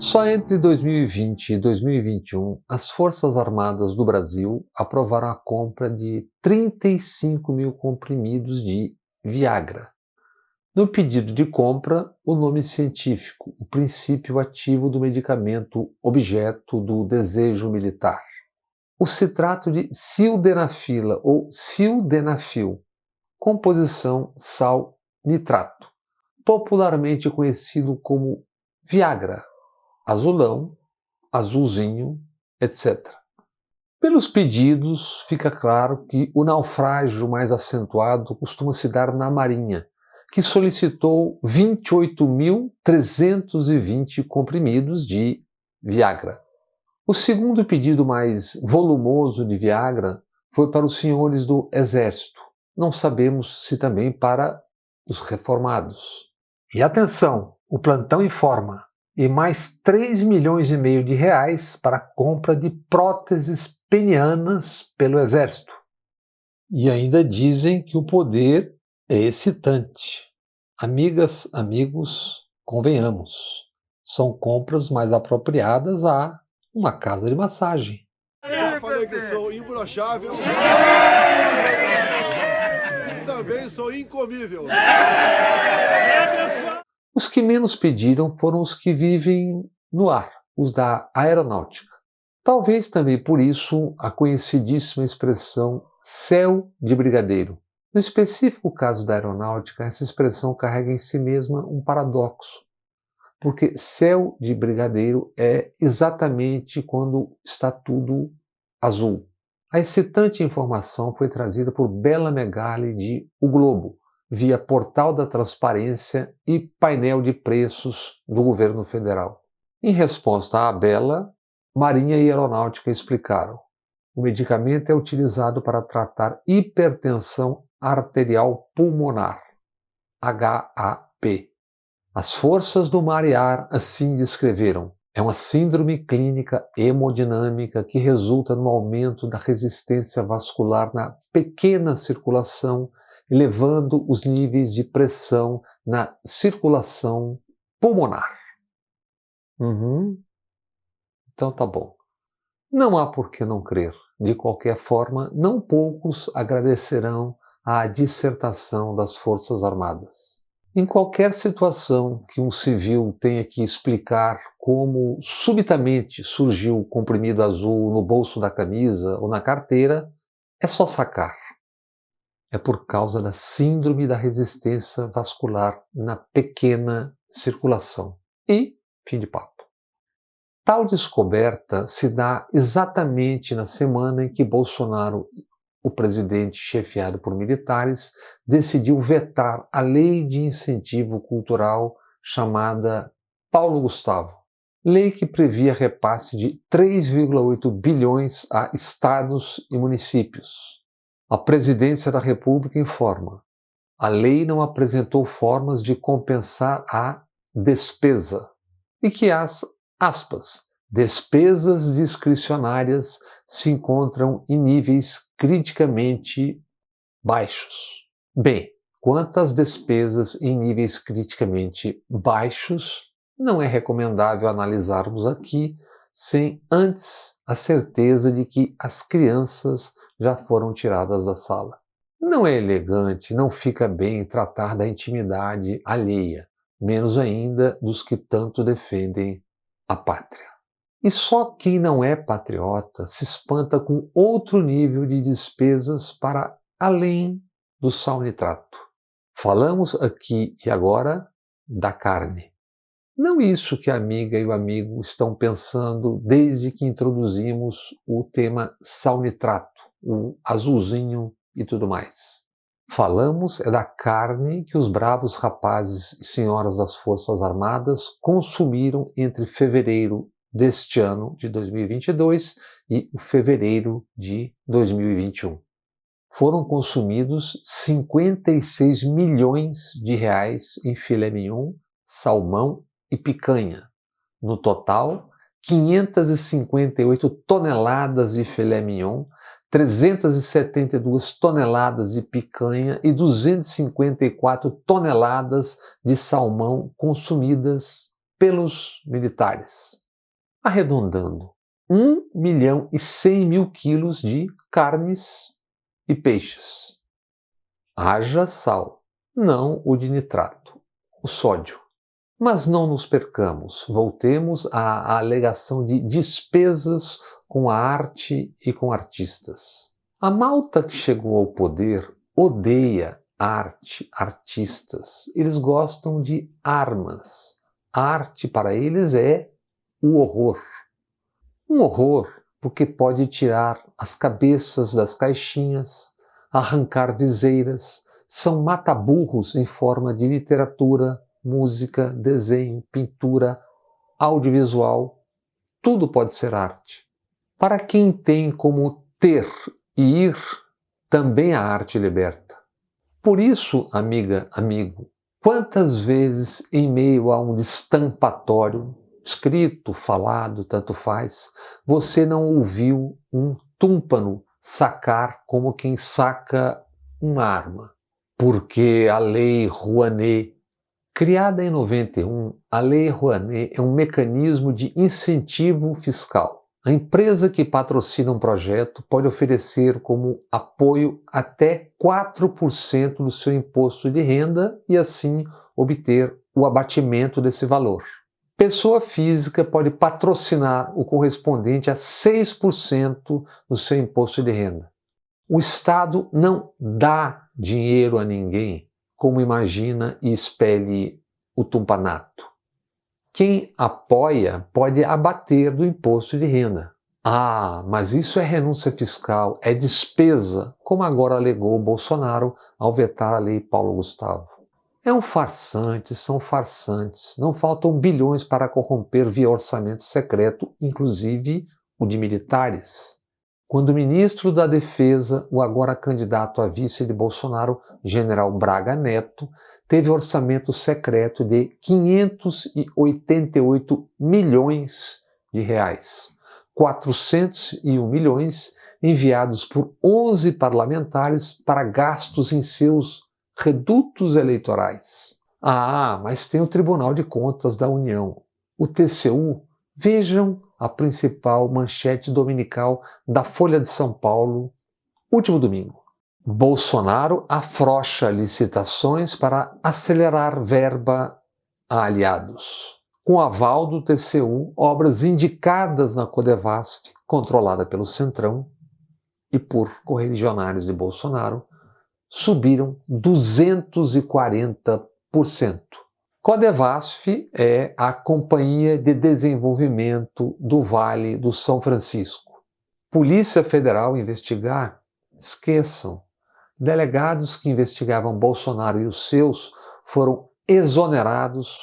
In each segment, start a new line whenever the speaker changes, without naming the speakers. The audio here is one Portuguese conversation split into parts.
Só entre 2020 e 2021, as Forças Armadas do Brasil aprovaram a compra de 35 mil comprimidos de Viagra. No pedido de compra, o nome científico, o princípio ativo do medicamento objeto do desejo militar. O citrato de sildenafila ou sildenafil, composição sal nitrato, popularmente conhecido como Viagra, azulão, azulzinho, etc. Pelos pedidos, fica claro que o naufrágio mais acentuado costuma se dar na Marinha, que solicitou 28.320 comprimidos de Viagra. O segundo pedido mais volumoso de Viagra foi para os senhores do Exército. Não sabemos se também para os reformados. E atenção, o plantão informa. E mais 3,5 milhões de reais para a compra de próteses penianas pelo Exército. E ainda dizem que o poder é excitante. Amigas, amigos, convenhamos, são compras mais apropriadas a uma casa de massagem.
Já falei que eu sou imbrochável e também sou incomível.
Os que menos pediram foram os que vivem no ar, os da aeronáutica. Talvez também por isso a conhecidíssima expressão céu de brigadeiro. No específico caso da aeronáutica, essa expressão carrega em si mesma um paradoxo, porque céu de brigadeiro é exatamente quando está tudo azul. A excitante informação foi trazida por Bela Megali de O Globo, via Portal da Transparência e painel de preços do governo federal. Em resposta à Bela, Marinha e Aeronáutica explicaram: o medicamento é utilizado para tratar hipertensão arterial pulmonar, HAP. As forças do mar e ar assim descreveram: é uma síndrome clínica hemodinâmica que resulta no aumento da resistência vascular na pequena circulação, elevando os níveis de pressão na circulação pulmonar. Então tá bom. Não há por que não crer. De qualquer forma, não poucos agradecerão a dissertação das Forças Armadas. Em qualquer situação que um civil tenha que explicar como subitamente surgiu o comprimido azul no bolso da camisa ou na carteira, é só sacar. É por causa da síndrome da resistência vascular na pequena circulação. E fim de papo. Tal descoberta se dá exatamente na semana em que Bolsonaro, o presidente chefiado por militares, decidiu vetar a lei de incentivo cultural chamada Paulo Gustavo, lei que previa repasse de 3,8 bilhões a estados e municípios. A Presidência da República informa: a lei não apresentou formas de compensar a despesa e que as despesas discricionárias se encontram em níveis criticamente baixos. Bem, quanto às despesas em níveis criticamente baixos, não é recomendável analisarmos aqui sem antes a certeza de que as crianças já foram tiradas da sala. Não é elegante, não fica bem tratar da intimidade alheia, menos ainda dos que tanto defendem a pátria. E só quem não é patriota se espanta com outro nível de despesas para além do sal nitrato. Falamos aqui e agora da carne. Não isso que a amiga e o amigo estão pensando desde que introduzimos o tema sal nitrato, o azulzinho e tudo mais. Falamos é da carne que os bravos rapazes e senhoras das Forças Armadas consumiram entre fevereiro deste ano de 2022 e o fevereiro de 2021. Foram consumidos 56 milhões de reais em filé mignon, salmão e picanha. No total, 558 toneladas de filé mignon, 372 toneladas de picanha e 254 toneladas de salmão consumidas pelos militares. Arredondando, 1.100.000 quilos de carnes e peixes. Haja sal, não o de nitrato, o sódio. Mas não nos percamos, voltemos à alegação de despesas com a arte e com artistas. A malta que chegou ao poder odeia arte, artistas. Eles gostam de armas. A arte para eles é o horror. Um horror porque pode tirar as cabeças das caixinhas, arrancar viseiras, são mata-burros em forma de literatura, música, desenho, pintura, audiovisual, tudo pode ser arte. Para quem tem como ter e ir, também a arte liberta. Por isso, amiga, amigo, quantas vezes em meio a um destampatório, escrito, falado, tanto faz, você não ouviu um túmpano sacar como quem saca uma arma? Porque a Lei Rouanet, criada em 91, a Lei Rouanet é um mecanismo de incentivo fiscal. A empresa que patrocina um projeto pode oferecer como apoio até 4% do seu imposto de renda e assim obter o abatimento desse valor. Pessoa física pode patrocinar o correspondente a 6% do seu imposto de renda. O Estado não dá dinheiro a ninguém, como imagina e espelhe o tumpanato. Quem apoia pode abater do imposto de renda. Ah, mas isso é renúncia fiscal, é despesa, como agora alegou Bolsonaro ao vetar a lei Paulo Gustavo. É um farsante, são farsantes, não faltam bilhões para corromper via orçamento secreto, inclusive o de militares. Quando o ministro da Defesa, o agora candidato a vice de Bolsonaro, general Braga Neto, teve orçamento secreto de 588 milhões de reais. 401 milhões enviados por 11 parlamentares para gastos em seus redutos eleitorais. Ah, mas tem o Tribunal de Contas da União, o TCU. Vejam a principal manchete dominical da Folha de São Paulo, último domingo. Bolsonaro afrouxa licitações para acelerar verba a aliados. Com aval do TCU, obras indicadas na Codevasf, controlada pelo Centrão e por correligionários de Bolsonaro, subiram 240%. Codevasf é a Companhia de Desenvolvimento do Vale do São Francisco. Polícia Federal investigar? Esqueçam. Delegados que investigavam Bolsonaro e os seus foram exonerados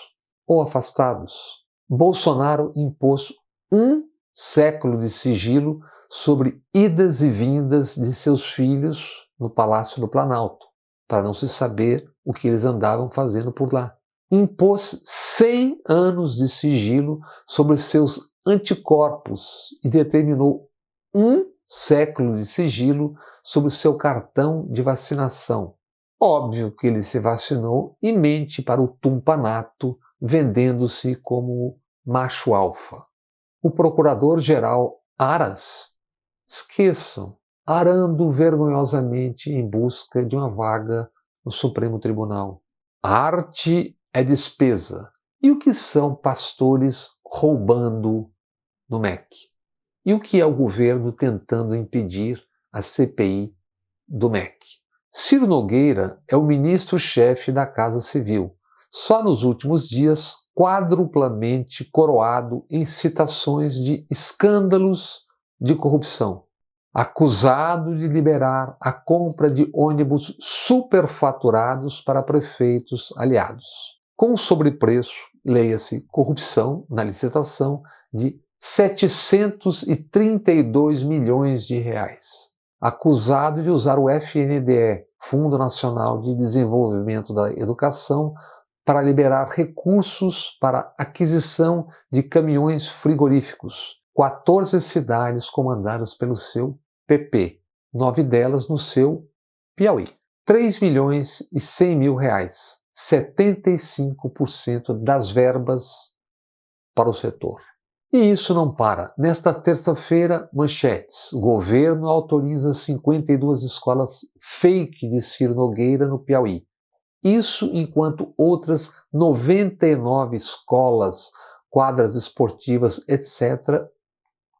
ou afastados. Bolsonaro impôs 1 século de sigilo sobre idas e vindas de seus filhos no Palácio do Planalto, para não se saber o que eles andavam fazendo por lá. Impôs 100 anos de sigilo sobre seus anticorpos e determinou 1 século de sigilo sobre seu cartão de vacinação. Óbvio que ele se vacinou e mente para o tumpanato, vendendo-se como macho alfa. O procurador-geral Aras, esqueçam, arando vergonhosamente em busca de uma vaga no Supremo Tribunal. A arte é despesa. E o que são pastores roubando no MEC? E o que é o governo tentando impedir a CPI do MEC? Ciro Nogueira é o ministro-chefe da Casa Civil. Só nos últimos dias, quadruplamente coroado em citações de escândalos de corrupção. Acusado de liberar a compra de ônibus superfaturados para prefeitos aliados, com sobrepreço, leia-se corrupção na licitação, de 732 milhões de reais. Acusado de usar o FNDE, Fundo Nacional de Desenvolvimento da Educação, para liberar recursos para aquisição de caminhões frigoríficos. 14 cidades comandadas pelo seu PP, 9 delas no seu Piauí. 3.100.000 reais, 75% das verbas para o setor. E isso não para. Nesta terça-feira, manchetes. Governo autoriza 52 escolas fake de Ciro Nogueira no Piauí. Isso enquanto outras 99 escolas, quadras esportivas, etc.,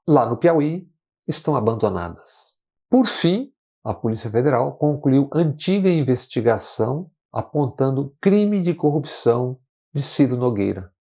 lá no Piauí, estão abandonadas. Por fim, a Polícia Federal concluiu antiga investigação apontando crime de corrupção de Ciro Nogueira.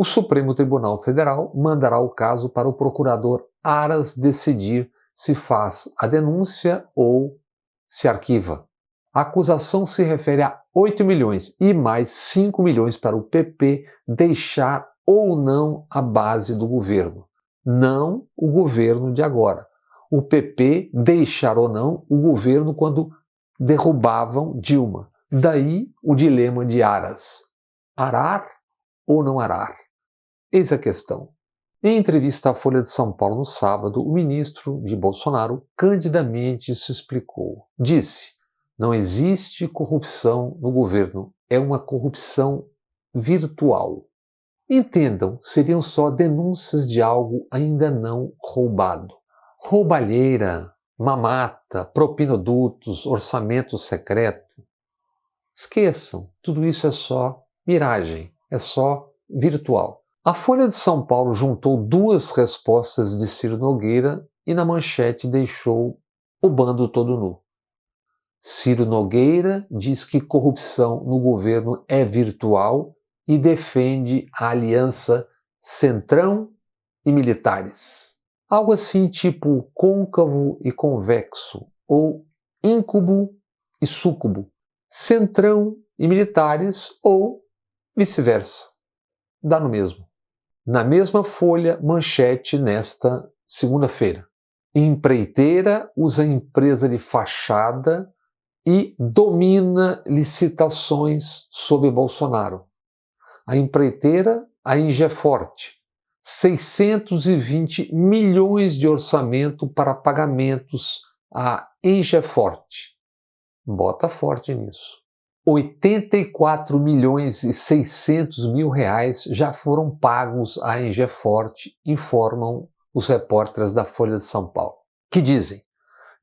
O Supremo Tribunal Federal mandará o caso para o procurador Aras decidir se faz a denúncia ou se arquiva. A acusação se refere a 8 milhões e mais 5 milhões para o PP deixar ou não a base do governo. Não o governo de agora. O PP deixar ou não o governo quando derrubavam Dilma. Daí o dilema de Aras. Arar ou não arar? Eis a questão. Em entrevista à Folha de São Paulo no sábado, o ministro de Bolsonaro candidamente se explicou. Disse: não existe corrupção no governo, é uma corrupção virtual. Entendam, seriam só denúncias de algo ainda não roubado. Roubalheira, mamata, propinodutos, orçamento secreto. Esqueçam, tudo isso é só miragem, é só virtual. A Folha de São Paulo juntou duas respostas de Ciro Nogueira e na manchete deixou o bando todo nu. Ciro Nogueira diz que corrupção no governo é virtual e defende a aliança Centrão e militares. Algo assim tipo côncavo e convexo, ou íncubo e súcubo, Centrão e militares, ou vice-versa. Dá no mesmo. Na mesma folha, manchete nesta segunda-feira. Empreiteira usa empresa de fachada e domina licitações sob Bolsonaro. A empreiteira, a Ingeforte, 620 milhões de orçamento para pagamentos à Ingeforte. Bota forte nisso. 84 milhões e 600 mil reais já foram pagos à Ingeforte, informam os repórteres da Folha de São Paulo, que dizem: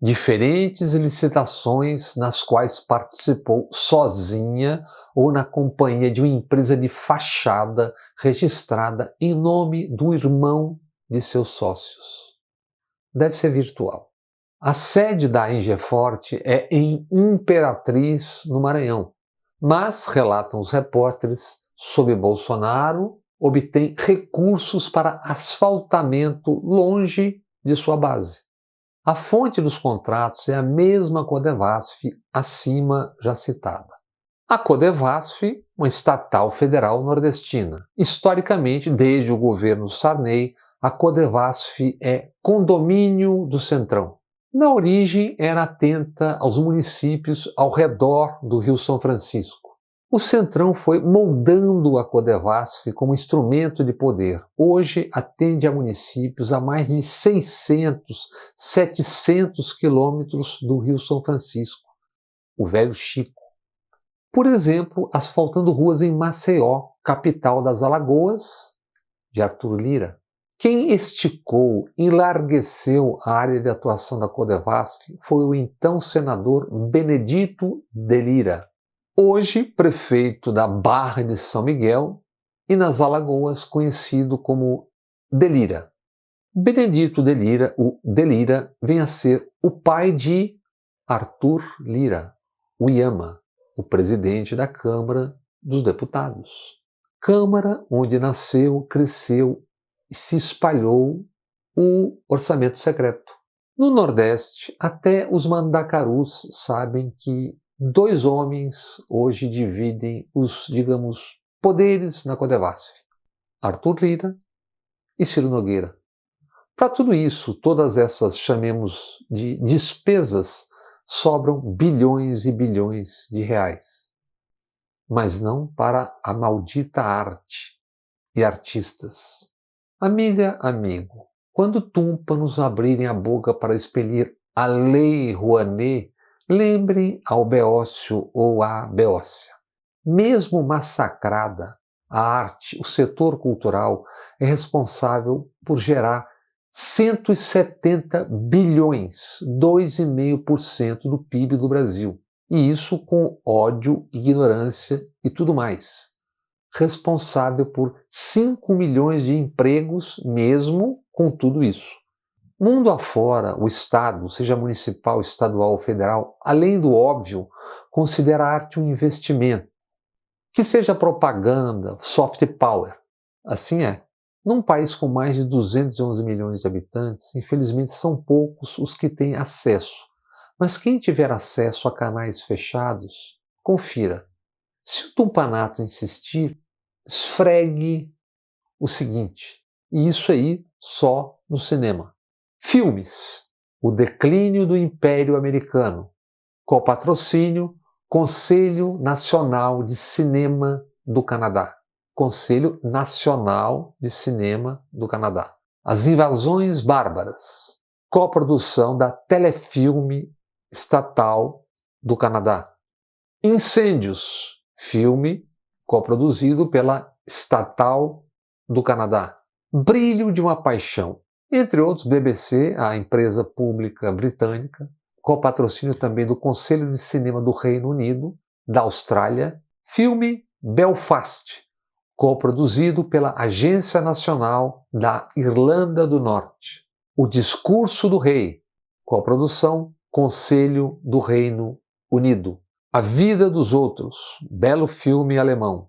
diferentes licitações nas quais participou sozinha ou na companhia de uma empresa de fachada registrada em nome do irmão de seus sócios. Deve ser virtual. A sede da Ingeforte é em Imperatriz, no Maranhão, mas, relatam os repórteres, sob Bolsonaro, obtém recursos para asfaltamento longe de sua base. A fonte dos contratos é a mesma Codevasf, acima já citada. A Codevasf, uma estatal federal nordestina. Historicamente, desde o governo Sarney, a Codevasf é condomínio do Centrão. Na origem, era atenta aos municípios ao redor do Rio São Francisco. O Centrão foi moldando a Codevasf como instrumento de poder. Hoje atende a municípios a mais de 600, 700 quilômetros do Rio São Francisco, o Velho Chico. Por exemplo, asfaltando ruas em Maceió, capital das Alagoas, de Arthur Lira. Quem esticou, enlargueceu a área de atuação da Codevasf foi o então senador Benedito de Lira, hoje prefeito da Barra de São Miguel e nas Alagoas conhecido como de Lira. Benedito de Lira, o de Lira, vem a ser o pai de Arthur Lira, o Iama, o presidente da Câmara dos Deputados. Câmara onde nasceu, cresceu e se espalhou o orçamento secreto. No Nordeste, até os mandacarus sabem que dois homens hoje dividem os, digamos, poderes na Codevasf: Arthur Lira e Ciro Nogueira. Para tudo isso, todas essas, chamemos de despesas, sobram bilhões e bilhões de reais. Mas não para a maldita arte e artistas. Amiga, amigo, quando túmpanos abrirem a boca para expelir a Lei Rouanet, lembrem ao Beócio ou à Beócia. Mesmo massacrada, a arte, o setor cultural, é responsável por gerar 170 bilhões, 2,5% do PIB do Brasil. E isso com ódio, ignorância e tudo mais. Responsável por 5 milhões de empregos, mesmo com tudo isso. Mundo afora, o Estado, seja municipal, estadual ou federal, além do óbvio, considera a arte um investimento. Que seja propaganda, soft power. Assim é. Num país com mais de 211 milhões de habitantes, infelizmente são poucos os que têm acesso. Mas quem tiver acesso a canais fechados, confira. Se o Tumpanato insistir, esfregue o seguinte, e isso aí só no cinema. Filmes. O declínio do Império Americano. Copatrocínio Conselho Nacional de Cinema do Canadá. Conselho Nacional de Cinema do Canadá. As Invasões Bárbaras. Coprodução da Telefilme Estatal do Canadá. Incêndios. Filme coproduzido pela Estatal do Canadá. Brilho de uma Paixão. Entre outros, BBC, a empresa pública britânica, com patrocínio também do Conselho de Cinema do Reino Unido, da Austrália. Filme Belfast, coproduzido pela Agência Nacional da Irlanda do Norte. O Discurso do Rei, coprodução Conselho do Reino Unido. A Vida dos Outros, belo filme alemão.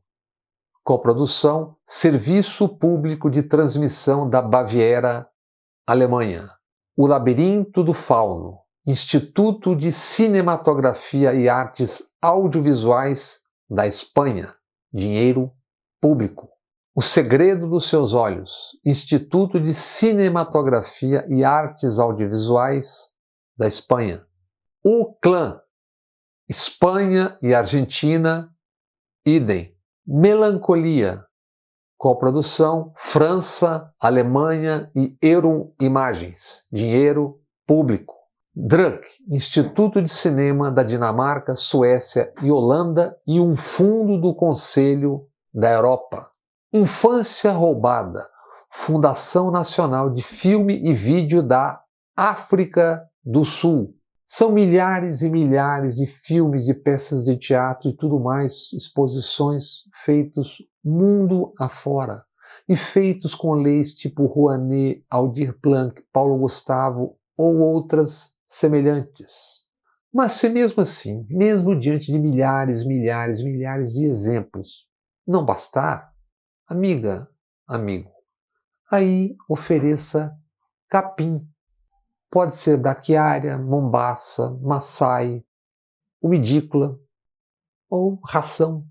Coprodução Serviço Público de Transmissão da Baviera, Alemanha. O Labirinto do Fauno, Instituto de Cinematografia e Artes Audiovisuais da Espanha, dinheiro público. O Segredo dos Seus Olhos, Instituto de Cinematografia e Artes Audiovisuais da Espanha. O Clã, Espanha e Argentina, idem. Melancolia, coprodução França, Alemanha e Euroimagens, dinheiro público. Druk, Instituto de Cinema da Dinamarca, Suécia e Holanda e um fundo do Conselho da Europa. Infância Roubada, Fundação Nacional de Filme e Vídeo da África do Sul. São milhares e milhares de filmes, de peças de teatro e tudo mais, exposições feitos mundo afora e feitos com leis tipo Rouanet, Aldir Blanc, Paulo Gustavo ou outras semelhantes. Mas se mesmo assim, mesmo diante de milhares de exemplos, não bastar, amiga, amigo, aí ofereça capim. Pode ser braquiária, mombaça, maçai, umidícola ou ração.